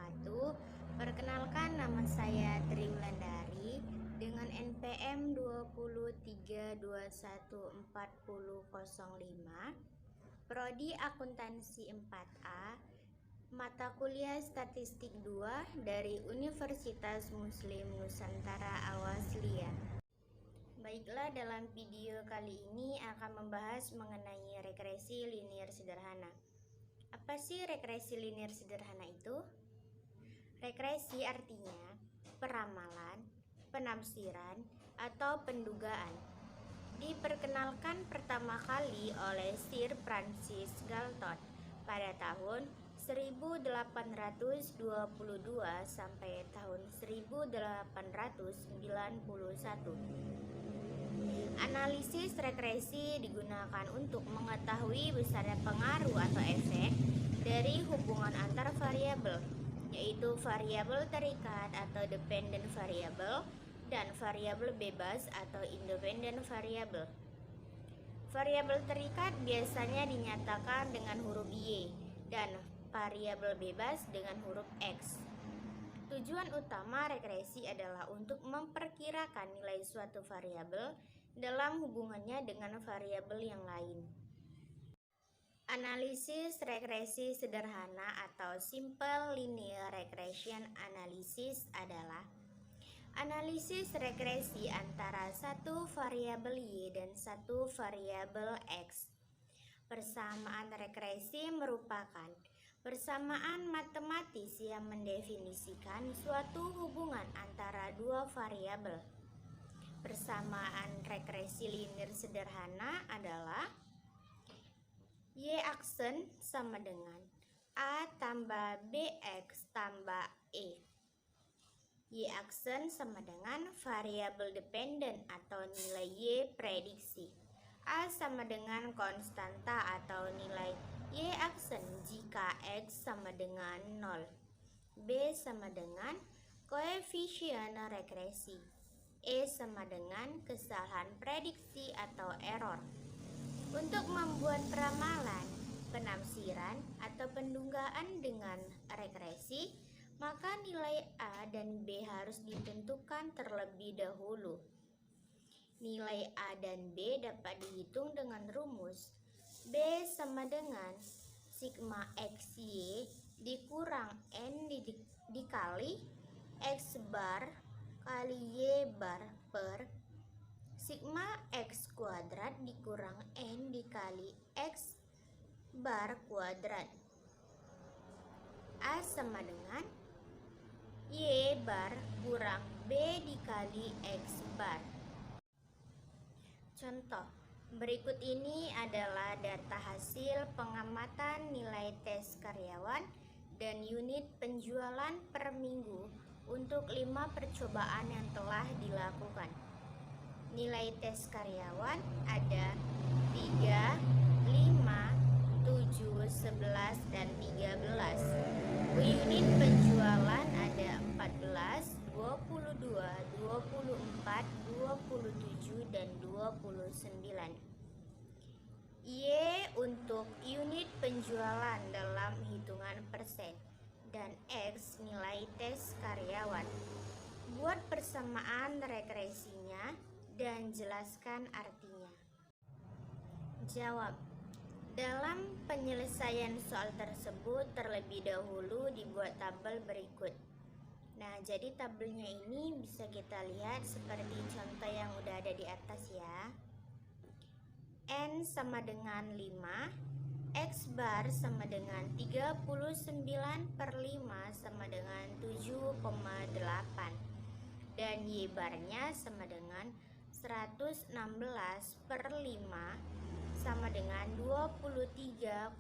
wabarakatuh. Perkenalkan, nama saya Tri Wulandari dengan NPM 203214005, Prodi Akuntansi 4A, mata kuliah Statistik 2 dari Universitas Muslim Nusantara Al-Wasliyah. Baiklah, dalam video kali ini akan membahas mengenai regresi linier sederhana. Apa sih regresi linier sederhana itu? Regresi artinya peramalan, penafsiran, atau pendugaan. Diperkenalkan pertama kali oleh Sir Francis Galton pada tahun 1822 sampai tahun 1891. Analisis regresi digunakan untuk mengetahui besarnya pengaruh atau efek dari hubungan antar variabel, yaitu variabel terikat atau dependent variable dan variabel bebas atau independent variable. Variabel terikat biasanya dinyatakan dengan huruf Y dan variabel bebas dengan huruf X. Tujuan utama regresi adalah untuk memperkirakan nilai suatu variabel dalam hubungannya dengan variabel yang lain. Analisis regresi sederhana atau simple linear regression analysis adalah analisis regresi antara satu variabel Y dan satu variabel X. Persamaan regresi merupakan persamaan matematis yang mendefinisikan suatu hubungan antara dua variabel. Persamaan regresi linear sederhana adalah Y aksen sama dengan A tambah BX tambah E. Y aksen sama dengan variabel dependent atau nilai Y prediksi. A sama dengan konstanta atau nilai Y aksen jika X sama dengan 0. B sama dengan koefisien regresi. E sama dengan kesalahan prediksi atau error. Untuk membuat peramalan, penafsiran, atau pendugaan dengan regresi, maka nilai A dan B harus ditentukan terlebih dahulu. Nilai A dan B dapat dihitung dengan rumus B sama dengan sigma XY dikurang N dikali X bar kali Y bar per sigma X kuadrat dikurang N dikali X bar kuadrat. A sama dengan Y bar kurang B dikali X bar. Contoh, berikut ini adalah data hasil pengamatan nilai tes karyawan dan unit penjualan per minggu untuk 5 percobaan yang telah dilakukan. Nilai tes karyawan ada 3, 5, 7, 11, dan 13. Unit penjualan ada 14, 22, 24, 27, dan 29. Y untuk unit penjualan dalam hitungan persen dan X nilai tes karyawan. Buat persamaan regresinya dan jelaskan artinya. Jawab. Dalam penyelesaian soal tersebut terlebih dahulu dibuat tabel berikut. Nah, jadi tabelnya ini bisa kita lihat seperti contoh yang udah ada di atas ya. N sama dengan 5, X bar sama dengan 39 per 5 sama dengan 7,8, dan Y barnya sama dengan 116 per 5 sama dengan 23,2.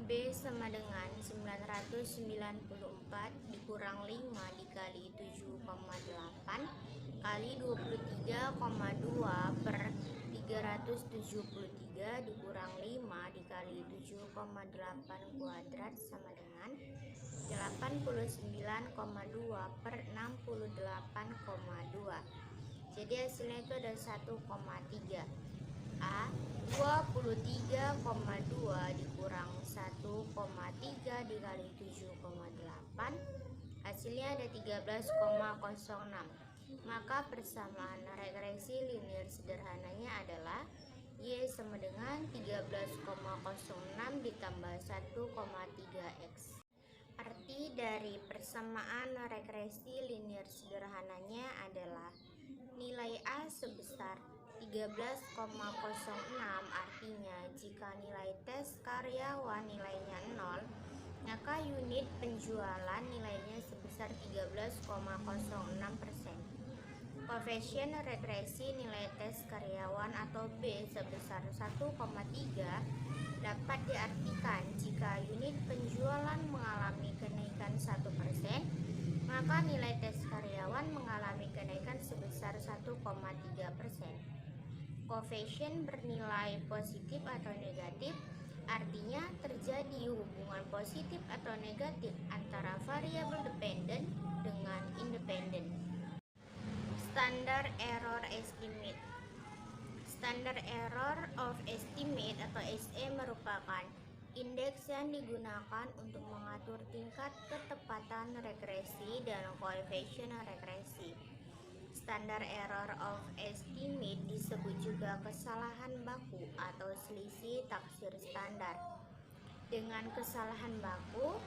B sama dengan 994 dikurang 5 dikali 7,8 kali 23,2 per 373 dikurang 5 dikali 7,8 kuadrat sama dengan 89,2 per 68,2. Jadi hasilnya itu ada 1,3. A 23,2 dikurang 1,3 dikali 7,8, hasilnya ada 13,06. Maka persamaan regresi linear sederhananya adalah Y sama dengan 13,06 ditambah 1,3X. Arti dari persamaan regresi linear sederhananya adalah nilai A sebesar 13,06, artinya jika nilai tes karyawan nilainya 0, maka unit penjualan nilainya sebesar 13,06%. Koefisien regresi nilai tes karyawan atau B sebesar 1,3 dapat diartikan jika unit penjualan mengalami kenaikan 1%, maka nilai tes karyawan mengalami kenaikan sebesar 1,3%. Koefisien bernilai positif atau negatif, artinya terjadi hubungan positif atau negatif antara variabel dependen dengan independen. Standard Error Estimate. Standard Error of Estimate atau SE merupakan indeks yang digunakan untuk mengatur tingkat ketepatan regresi dan koefisien regresi. Standard Error of Estimate disebut juga kesalahan baku atau selisih taksir standar. Dengan kesalahan baku,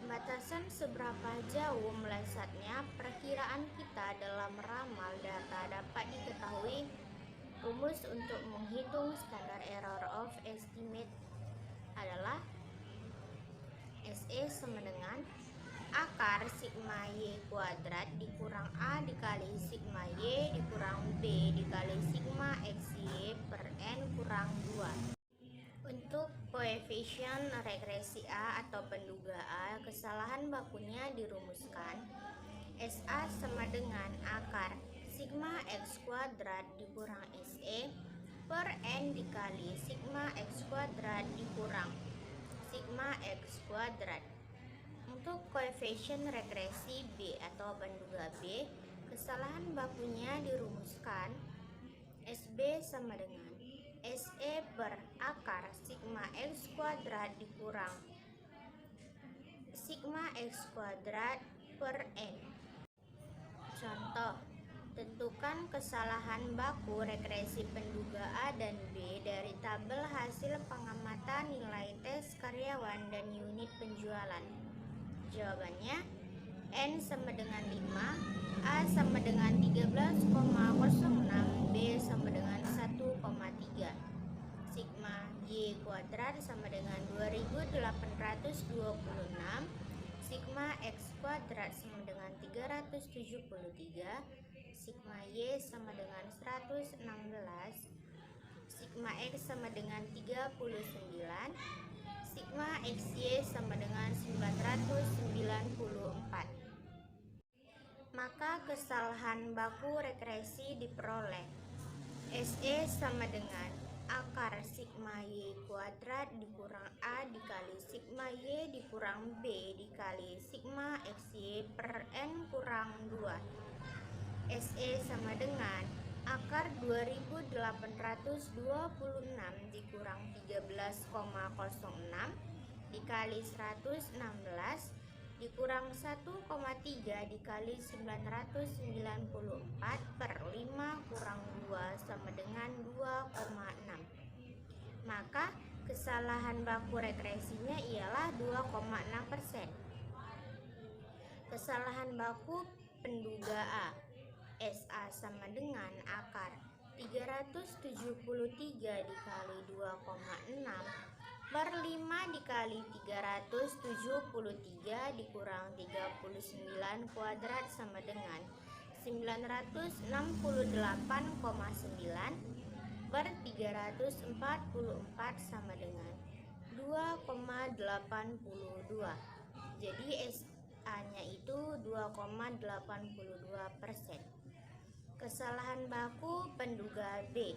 batasan seberapa jauh melesetnya perkiraan kita dalam meramal data dapat diketahui. Rumus untuk menghitung Standard Error of Estimate adalah SE sama dengan akar sigma Y kuadrat dikurang A dikali sigma Y dikurang B dikali sigma XY per N kurang 2. Untuk koefisien regresi A atau penduga A, kesalahan bakunya dirumuskan SA sama dengan akar sigma X kuadrat dikurang SE per N dikali sigma X kuadrat dikurang sigma X kuadrat. Untuk koefisien regresi B atau penduga B, kesalahan bakunya dirumuskan SB sama dengan SE per akar sigma X kuadrat dikurang sigma X kuadrat per N. Contoh, tentukan kesalahan baku regresi penduga A dan B dari tabel hasil pengamatan nilai tes karyawan dan unit penjualan. Jawabannya, N sama dengan 5, A sama dengan 13,06, B sama dengan 1,3. Sigma Y kuadrat sama dengan 2826, sigma X kuadrat sama dengan 373, sigma Y sama dengan 116, sigma X sama dengan 39, sigma XY sama dengan 994. Maka kesalahan baku regresi diperoleh SE sama dengan akar sigma Y kuadrat dikurang A dikali sigma Y dikurang B dikali sigma XY per N kurang 2. SE sama dengan akar 2826 dikurang 13,06 dikali 116 dikurang 1,3 dikali 994 per 5 kurang 2 sama dengan 2,6. Maka kesalahan baku regresinya ialah 2,6%. Kesalahan baku penduga A, SA sama dengan akar 373 dikali 2,6 per 5 dikali 373 dikurang 39 kuadrat sama dengan 968,9 per 344 sama dengan 2,82. Jadi SA-nya itu 2,82%. Kesalahan baku penduga B,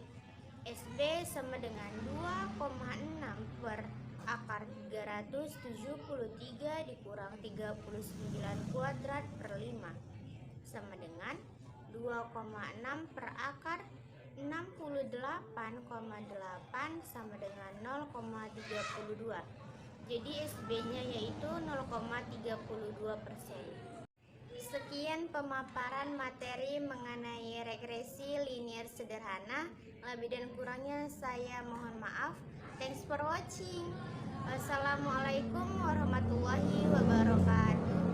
SB sama dengan 2,6 per akar 373 dikurang 39 kuadrat per 5 sama dengan 2,6 per akar 68,8 sama dengan 0,32. Jadi SB-nya yaitu 0,32%. Sekian pemaparan materi mengenai regresi linear sederhana. Lebih dan kurangnya saya mohon maaf. Thanks for watching. Wassalamualaikum warahmatullahi wabarakatuh.